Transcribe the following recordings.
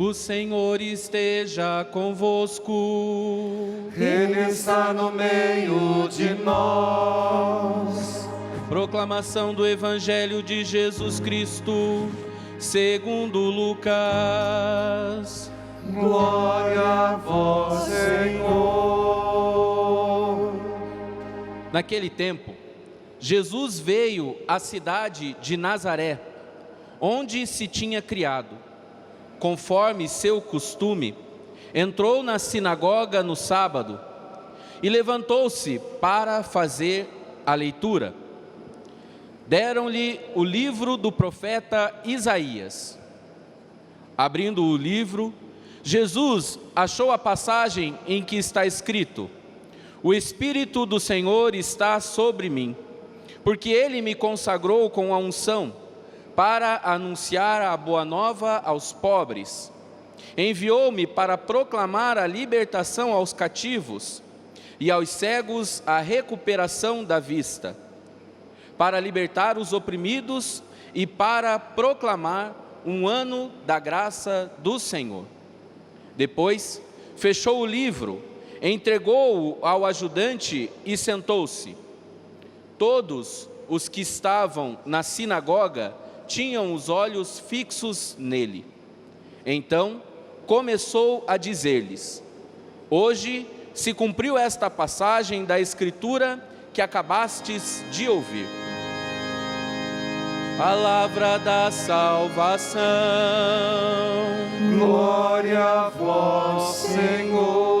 O Senhor esteja convosco. Ele está no meio de nós. Proclamação do Evangelho de Jesus Cristo, segundo Lucas. Glória a vós, Senhor. Naquele tempo, Jesus veio à cidade de Nazaré, onde se tinha criado. Conforme seu costume, entrou na sinagoga no sábado e levantou-se para fazer a leitura. Deram-lhe o livro do profeta Isaías. Abrindo o livro, Jesus achou a passagem em que está escrito: O Espírito do Senhor está sobre mim, porque Ele me consagrou com a unção para anunciar a boa nova aos pobres. Enviou-me para proclamar a libertação aos cativos e aos cegos a recuperação da vista, para libertar os oprimidos e para proclamar um ano da graça do Senhor. Depois, fechou o livro, entregou-o ao ajudante e sentou-se. Todos os que estavam na sinagoga tinham os olhos fixos nele. Então, começou a dizer-lhes: Hoje se cumpriu esta passagem da Escritura que acabastes de ouvir. Palavra da salvação. Glória a vós, Senhor.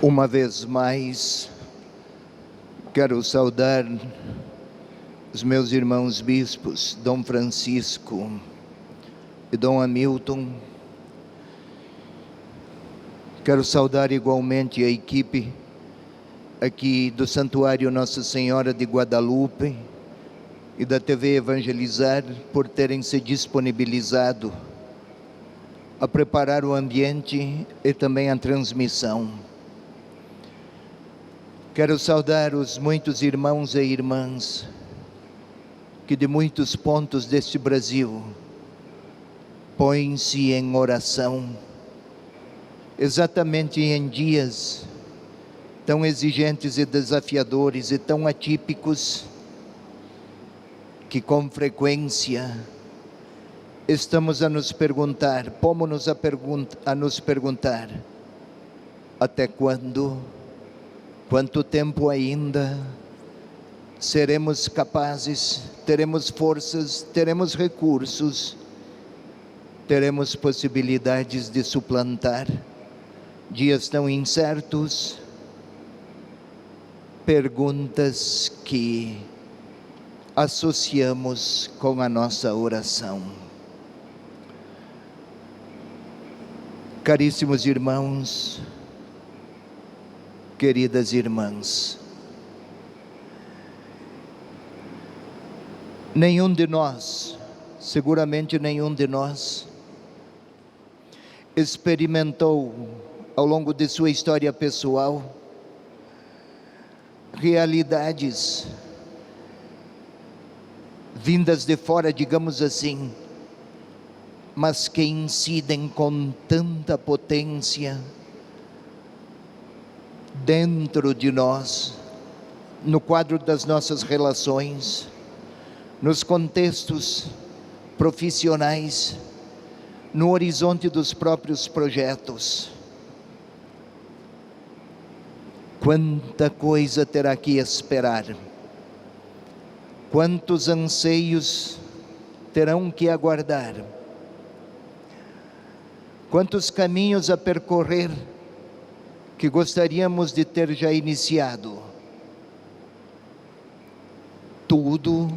Uma vez mais, quero saudar os meus irmãos bispos, Dom Francisco e Dom Hamilton. Quero saudar igualmente a equipe aqui do Santuário Nossa Senhora de Guadalupe e da TV Evangelizar por terem se disponibilizado a preparar o ambiente e também a transmissão. Quero saudar os muitos irmãos e irmãs que de muitos pontos deste Brasil põem-se em oração, exatamente em dias tão exigentes e desafiadores e tão atípicos, que com frequência estamos a nos perguntar, pomos-nos a nos perguntar, até quando? Quanto tempo ainda seremos capazes, teremos forças, teremos recursos, teremos possibilidades de suplantar dias tão incertos? Perguntas que associamos com a nossa oração. Caríssimos irmãos, queridas irmãs, nenhum de nós, seguramente nenhum de nós, experimentou ao longo de sua história pessoal realidades vindas de fora, digamos assim, mas que incidem com tanta potência dentro de nós, no quadro das nossas relações, nos contextos profissionais, no horizonte dos próprios projetos. Quanta coisa terá que esperar Quantos anseios terão que aguardar? Quantos caminhos a percorrer que gostaríamos de ter já iniciado? Tudo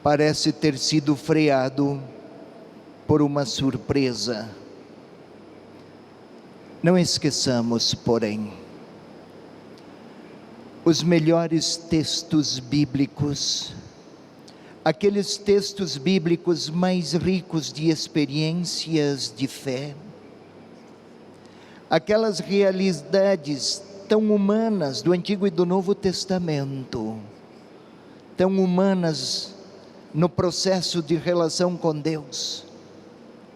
parece ter sido freado por uma surpresa. Não esqueçamos, porém, os melhores textos bíblicos, aqueles textos bíblicos mais ricos de experiências de fé, aquelas realidades tão humanas do Antigo e do Novo Testamento, tão humanas no processo de relação com Deus,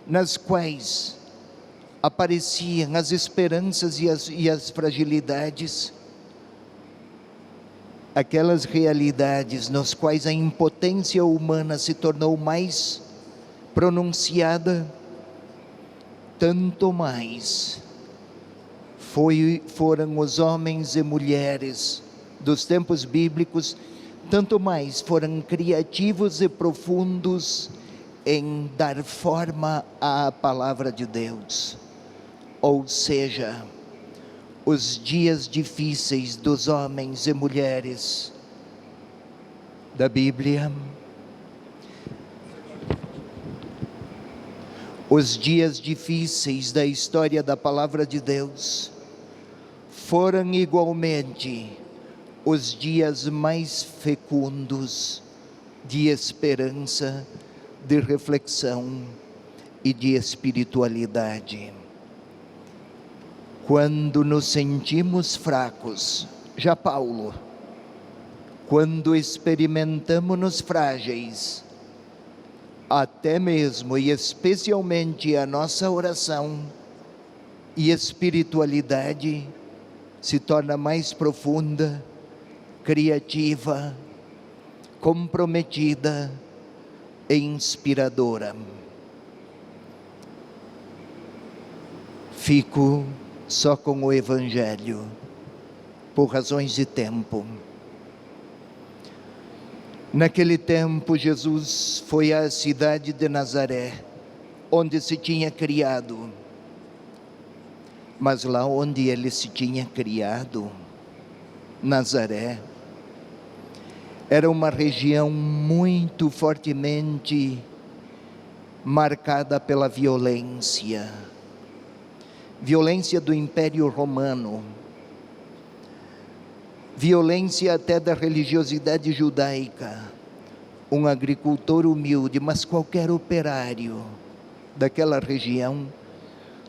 nas quais apareciam as esperanças e as fragilidades, aquelas realidades nas quais a impotência humana se tornou mais pronunciada, tanto mais foram os homens e mulheres dos tempos bíblicos, tanto mais foram criativos e profundos em dar forma à palavra de Deus. Ou seja, os dias difíceis dos homens e mulheres da Bíblia, os dias difíceis da história da palavra de Deus, foram igualmente os dias mais fecundos de esperança, de reflexão e de espiritualidade. Quando nos sentimos fracos, já Paulo, quando experimentamos-nos frágeis, até mesmo e especialmente a nossa oração e espiritualidade se torna mais profunda, criativa, comprometida e inspiradora. Fico só com o Evangelho, por razões de tempo. Naquele tempo, Jesus foi à cidade de Nazaré, onde se tinha criado. Mas lá onde ele se tinha criado, Nazaré, era uma região muito fortemente marcada pela violência do Império Romano, violência até da religiosidade judaica. Um agricultor humilde, mas qualquer operário daquela região,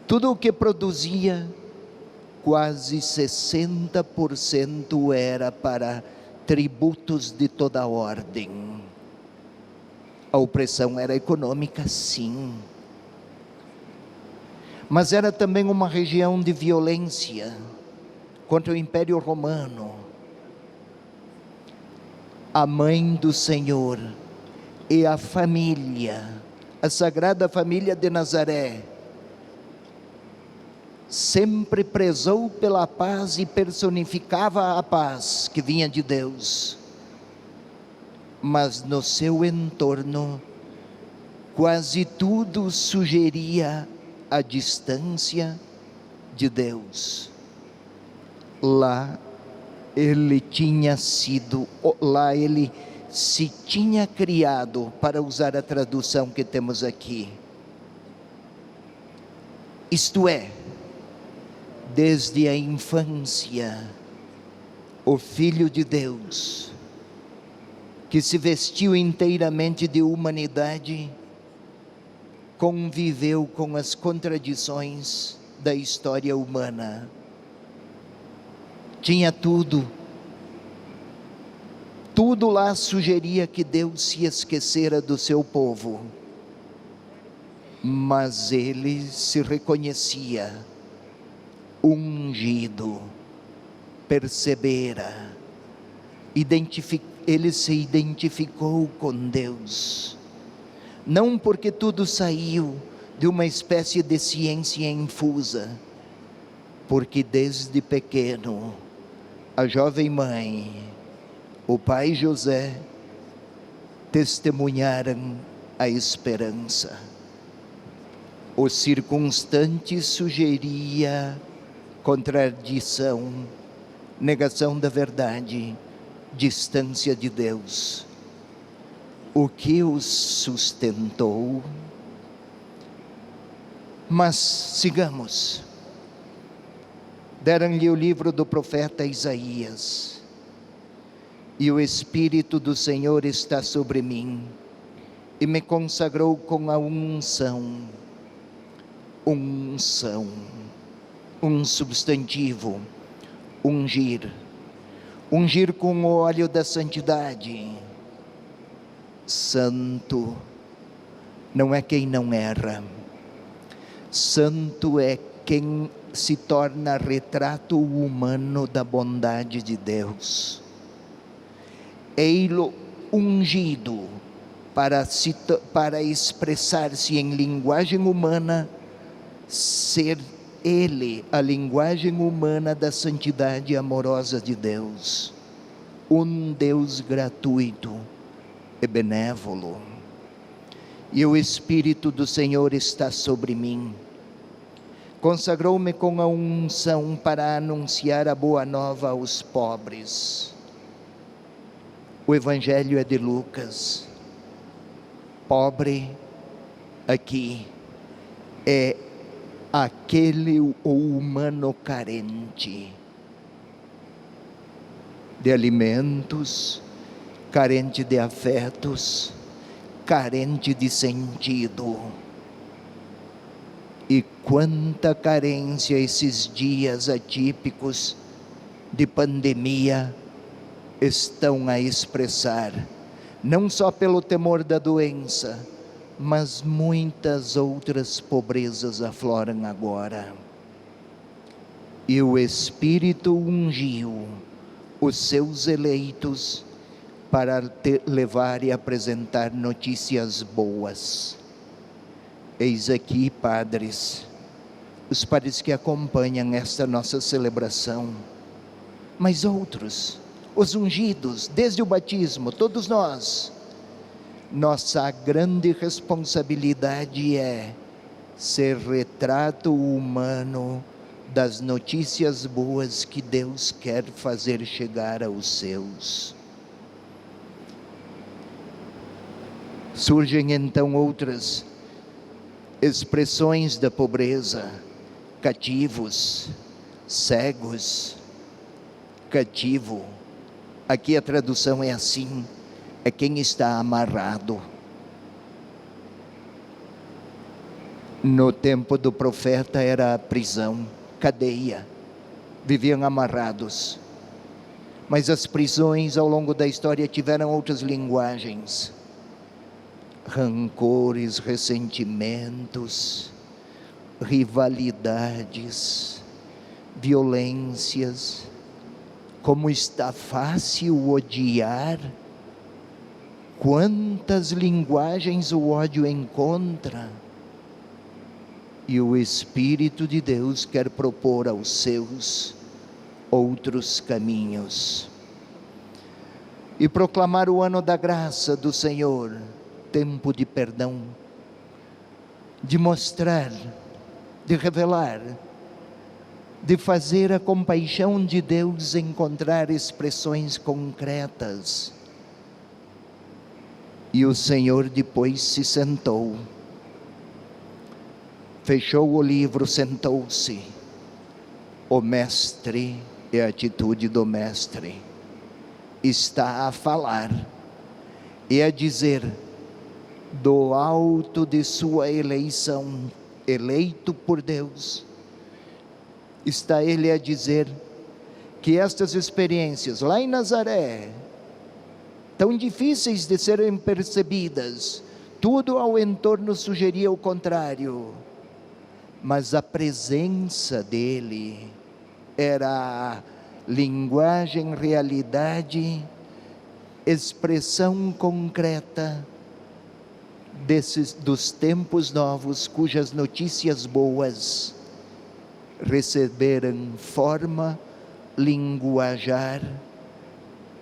tudo o que produzia, quase 60% era para tributos de toda ordem. A opressão era econômica, sim, mas era também uma região de violência contra o Império Romano. A mãe do Senhor e a família, a Sagrada Família de Nazaré, sempre prezou pela paz e personificava a paz que vinha de Deus. Mas no seu entorno, quase tudo sugeria a distância de Deus. Lá ele se tinha criado, para usar a tradução que temos aqui. Isto é, desde a infância, o Filho de Deus, que se vestiu inteiramente de humanidade, conviveu com as contradições da história humana. Tinha tudo lá sugeria que Deus se esquecera do seu povo, mas ele se reconhecia ungido, percebera, ele se identificou com Deus, não porque tudo saiu de uma espécie de ciência infusa, porque desde pequeno, a jovem mãe, o pai José testemunharam a esperança. O circunstante sugeria contradição, negação da verdade, distância de Deus. O que os sustentou? Mas sigamos. Deram-lhe o livro do profeta Isaías. E o Espírito do Senhor está sobre mim, e me consagrou com a unção. Unção, um substantivo, ungir. Ungir com o óleo da santidade. Santo não é quem não erra. Santo é quem se torna retrato humano da bondade de Deus. Ei-lo ungido para expressar-se em linguagem humana, ser ele a linguagem humana da santidade amorosa de Deus. Um Deus gratuito e benévolo. E o Espírito do Senhor está sobre mim. Consagrou-me com a unção para anunciar a boa nova aos pobres. O Evangelho é de Lucas. Pobre aqui é aquele o humano carente de alimentos, carente de afetos, carente de sentido. E quanta carência esses dias atípicos de pandemia estão a expressar, não só pelo temor da doença, mas muitas outras pobrezas afloram agora. E o Espírito ungiu os seus eleitos para levar e apresentar notícias boas. Eis aqui, padres, os padres que acompanham esta nossa celebração, mas outros, os ungidos, desde o batismo, todos nós. Nossa grande responsabilidade é ser retrato humano das notícias boas que Deus quer fazer chegar aos seus. Surgem então outras expressões da pobreza: cativos, cegos, cativo. Aqui a tradução é assim: é quem está amarrado. No tempo do profeta era a prisão, cadeia, viviam amarrados. Mas as prisões ao longo da história tiveram outras linguagens. Rancores, ressentimentos, rivalidades, violências. Como está fácil odiar. Quantas linguagens o ódio encontra. E o Espírito de Deus quer propor aos seus outros caminhos. E proclamar o ano da graça do Senhor, tempo de perdão, de mostrar, de revelar, de fazer a compaixão de Deus encontrar expressões concretas. E o Senhor depois se sentou, fechou o livro, sentou-se. O mestre, é a atitude do mestre, está a falar e a dizer, do alto de sua eleição, eleito por Deus, está ele a dizer que estas experiências lá em Nazaré, tão difíceis de serem percebidas, tudo ao entorno sugeria o contrário, mas a presença dele era a linguagem, realidade, expressão concreta dos tempos novos, cujas notícias boas receberam forma, linguajar,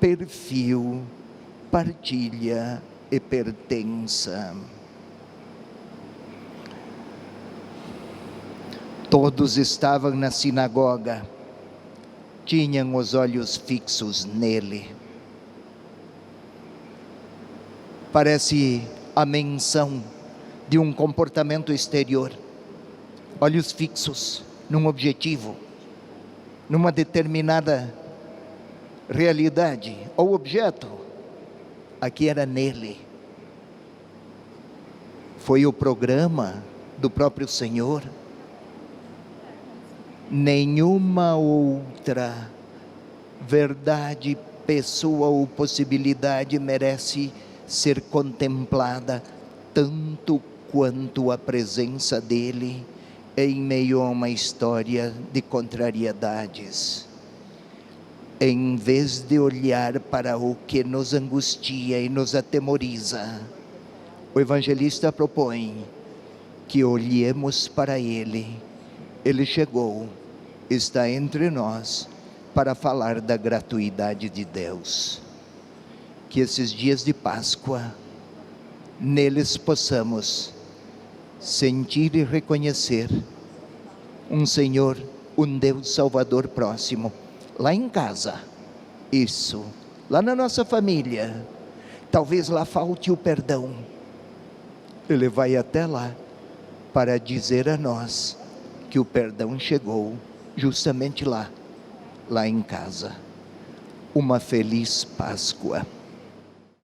perfil, partilha e pertença. Todos estavam na sinagoga, tinham os olhos fixos nele. Parece a menção de um comportamento exterior. Olhos fixos num objetivo, numa determinada realidade ou objeto. Aqui era nele. Foi o programa do próprio Senhor. Nenhuma outra verdade, pessoa ou possibilidade merece ser contemplada tanto quanto a presença dele em meio a uma história de contrariedades. Em vez de olhar para o que nos angustia e nos atemoriza, o evangelista propõe que olhemos para ele. Ele chegou, está entre nós para falar da gratuidade de Deus. Que esses dias de Páscoa, neles possamos sentir e reconhecer um Senhor, um Deus Salvador próximo, lá em casa, isso, lá na nossa família. Talvez lá falte o perdão. Ele vai até lá para dizer a nós que o perdão chegou justamente lá em casa. Uma feliz Páscoa.